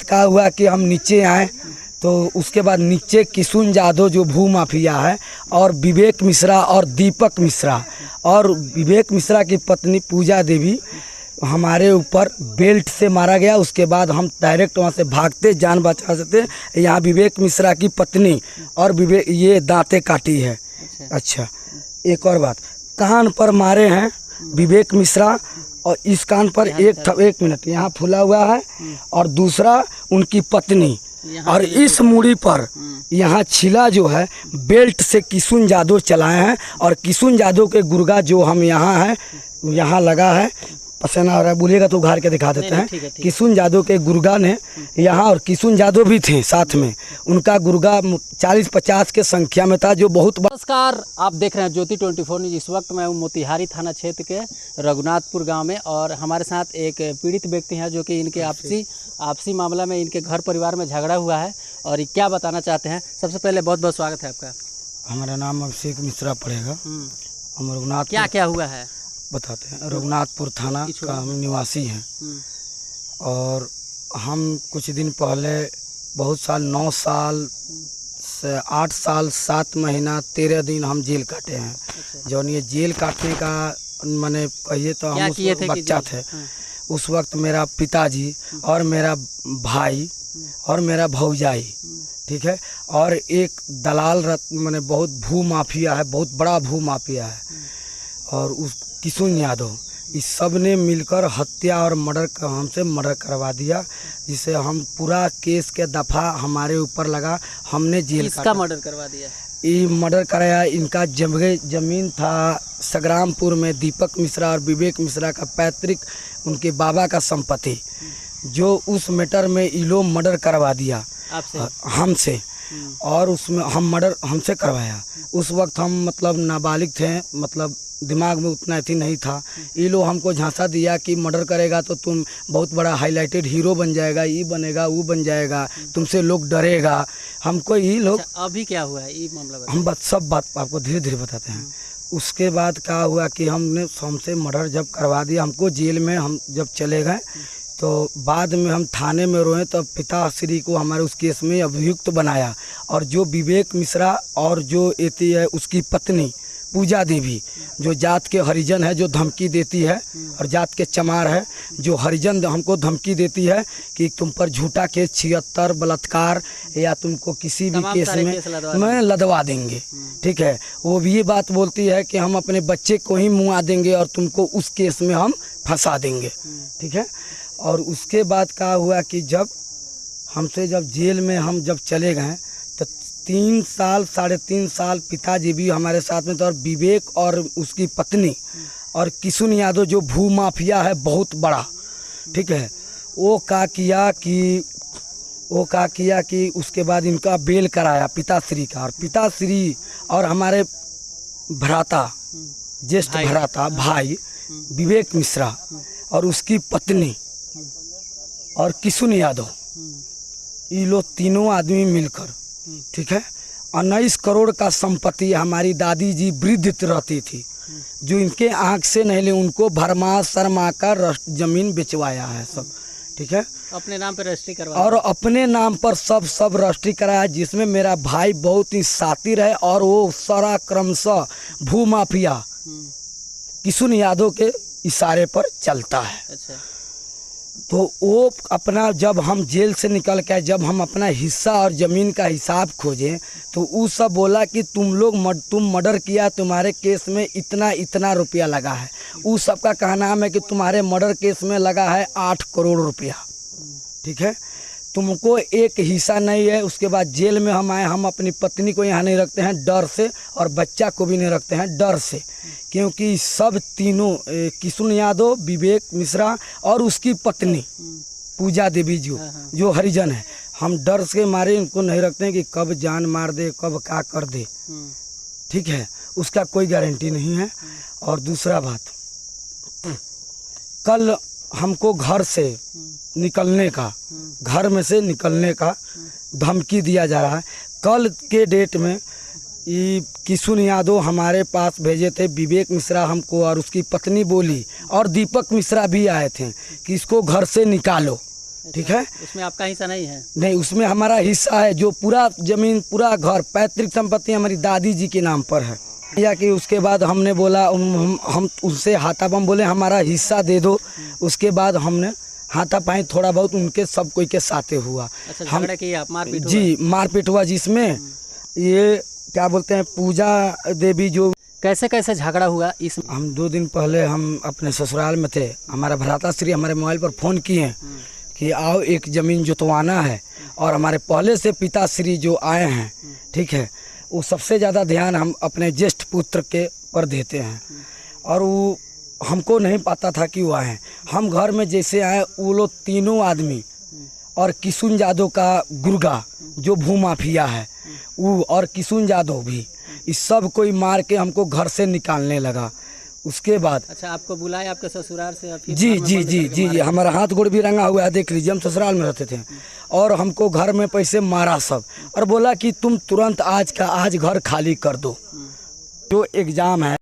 क्या हुआ कि हम नीचे आए, तो उसके बाद नीचे किशुन यादव जो भू माफिया है और विवेक मिश्रा और दीपक मिश्रा और विवेक मिश्रा की पत्नी पूजा देवी हमारे ऊपर बेल्ट से मारा गया। उसके बाद हम डायरेक्ट वहाँ से भागते जान बचा सकते। यहाँ विवेक मिश्रा की पत्नी और विवेक ये दांतें काटी है। अच्छा, एक और बात, कान पर मारे हैं विवेक मिश्रा और इस कान पर एक मिनट यहाँ फूला हुआ है और दूसरा उनकी पत्नी और इस मूड़ी पर यहाँ छिला जो है बेल्ट से किशुन यादव चलाए हैं और किशुन यादव के गुर्गा जो हम यहाँ है यहाँ लगा है, पसीना आ रहा है, बोलिएगा तो उघार के दिखा देते हैं। किशुन यादव के गुर्गा ने यहाँ और किशुन यादव भी थे साथ में, उनका गुर्गा 40-50 के संख्या में था जो बहुत। नमस्कार, आप देख रहे हैं ज्योति 24 न्यूज। इस वक्त मैं मोतिहारी थाना क्षेत्र के रघुनाथपुर गांव में और हमारे साथ एक पीड़ित व्यक्ति हैं जो कि इनके आपसी मामला में इनके घर परिवार में झगड़ा हुआ है और क्या बताना चाहते हैं। सबसे पहले बहुत बहुत स्वागत है आपका। हमारा नाम अभिषेक मिश्रा पड़ेगा। हम रघुनाथ क्या हुआ है बताते हैं। रघुनाथपुर थाना का हम निवासी हैं और हम कुछ दिन पहले बहुत साल 9 साल से 8 साल 7 महीना 13 दिन हम जेल काटे हैं। जो ये जेल काटने का मैंने कहिए तो हम उस वक्त बच्चा थे। उस वक्त मेरा पिताजी और मेरा भाई और मेरा भौजाई, ठीक है, और एक दलाल मैंने बहुत भू माफिया है, बहुत बड़ा भू माफिया है और उस किशुन यादव, इस सब ने मिलकर हत्या और हमसे मर्डर करवा दिया, जिसे हम पूरा केस के दफ़ा हमारे ऊपर लगा। हमने जेल किसका मर्डर करवा दिया? ये मर्डर कराया, इनका जमीन था संग्रामपुर में, दीपक मिश्रा और विवेक मिश्रा का पैतृक उनके बाबा का संपत्ति, जो उस मैटर में ये लोग मर्डर करवा दिया हमसे और उसमें हमसे करवाया। उस वक्त हम मतलब नाबालिग थे, मतलब दिमाग में उतना अथी नहीं था। ये लोग हमको झांसा दिया कि मर्डर करेगा तो तुम बहुत बड़ा हाईलाइटेड हीरो बन जाएगा, ये बनेगा वो बन जाएगा, तुमसे लोग डरेगा। हमको ये लोग अभी क्या हुआ है ये मामला हम सब बात आपको धीरे धीरे बताते हैं। उसके बाद क्या हुआ कि हमसे मर्डर जब करवा दिया, हमको जेल में हम जब चले गए तो बाद में हम थाने में रोए तो पिताश्री को हमारे उस केस में अभियुक्त बनाया और जो विवेक मिश्रा और जो एती है उसकी पत्नी पूजा देवी, जो जात के हरिजन है, जो धमकी देती है और जात के चमार है, जो हरिजन हमको धमकी देती है कि तुम पर झूठा केस 76 बलात्कार या तुमको किसी भी केस में लदवा देंगे, ठीक है। वो भी ये बात बोलती है कि हम अपने बच्चे को ही मुआ देंगे और तुमको उस केस में हम फंसा देंगे, ठीक है। और उसके बाद क्या हुआ कि जब हमसे जब जेल में हम जब चले गए तो 3 साल 3.5 साल पिताजी भी हमारे साथ में थे और विवेक और उसकी पत्नी और किशुन यादव जो भू माफिया है बहुत बड़ा, ठीक है, वो क्या किया कि उसके बाद इनका बेल कराया पिताश्री का, और पिताश्री और हमारे भ्राता ज्येष्ठ भ्राता भाई विवेक मिश्रा और उसकी पत्नी और किशुन यादव, ये लोग तीनों आदमी मिलकर, ठीक है, 19 करोड़ का संपत्ति हमारी दादी जी वृद्ध रहती थी, जो इनके आँख से नहीं ले उनको भरमा शर्मा का जमीन बेचवाया है सब, ठीक है, अपने नाम पर रजिस्ट्री करवाया और अपने नाम पर सब रजिस्ट्री कराया, जिसमें मेरा भाई बहुत ही शातिर है और वो सारा क्रमशः भू माफिया किशुन यादव के इशारे पर चलता है। अच्छा। तो वो अपना जब हम जेल से निकल के जब हम अपना हिस्सा और ज़मीन का हिसाब खोजें तो वो सब बोला कि तुम मर्डर किया, तुम्हारे केस में इतना रुपया लगा है। वो सबका कहना है कि तुम्हारे मर्डर केस में लगा है 8 करोड़ रुपया, ठीक है, तुमको एक हिस्सा नहीं है। उसके बाद जेल में हम आए, हम अपनी पत्नी को यहाँ नहीं रखते हैं डर से और बच्चा को भी नहीं रखते हैं डर से, क्योंकि सब तीनों किशुन यादव, विवेक मिश्रा और उसकी पत्नी पूजा देवी जो हरिजन है, हम डर से मारे इनको नहीं रखते हैं कि कब जान मार दे, कब क्या कर दे, ठीक है, उसका कोई गारंटी नहीं है। और दूसरा बात, कल हमको घर में से निकलने का धमकी दिया जा रहा है। कल के डेट में ये किशुन यादव हमारे पास भेजे थे, विवेक मिश्रा हमको और उसकी पत्नी बोली और दीपक मिश्रा भी आए थे कि इसको घर से निकालो, ठीक है। उसमें आपका हिस्सा नहीं है? नहीं, उसमें हमारा हिस्सा है, जो पूरा जमीन पूरा घर पैतृक संपत्ति हमारी दादी जी के नाम पर है। या कि उसके बाद हमने बोला हम उनसे हाथापाई बोले हमारा हिस्सा दे दो। उसके बाद हमने हाथापाई थोड़ा बहुत उनके सब कोई के साथे हुआ। अच्छा, झगड़ा किया, मारपीट हुआ? जी, मारपीट हुआ, जिसमें ये क्या बोलते हैं पूजा देवी जो। कैसे कैसे झगड़ा हुआ? इस हम 2 दिन पहले हम अपने ससुराल में थे, हमारा भ्राताश्री हमारे मोबाइल पर फ़ोन किए कि आओ एक ज़मीन जुतवाना है, और हमारे पहले से पिताश्री जो आए हैं, ठीक है, वो सबसे ज़्यादा ध्यान हम अपने ज्येष्ठ पुत्र के पर देते हैं। और वो हमको नहीं पता था कि वो आए हैं। हम घर में जैसे आए, वो लोग तीनों आदमी और किशुन यादव का गुर्गा जो भूमाफिया है वो, और किशुन यादव भी, इस सब कोई मार के हमको घर से निकालने लगा। उसके बाद अच्छा, आपको बुलाया आपके ससुराल से? जी जी जी जी जी, हमारा हाथ गोड़ भी रंगा हुआ है, देख लीजिए, हम ससुराल में रहते थे। और हमको घर में पैसे मारा सब, और बोला कि तुम तुरंत आज घर खाली कर दो। जो एग्ज़ाम है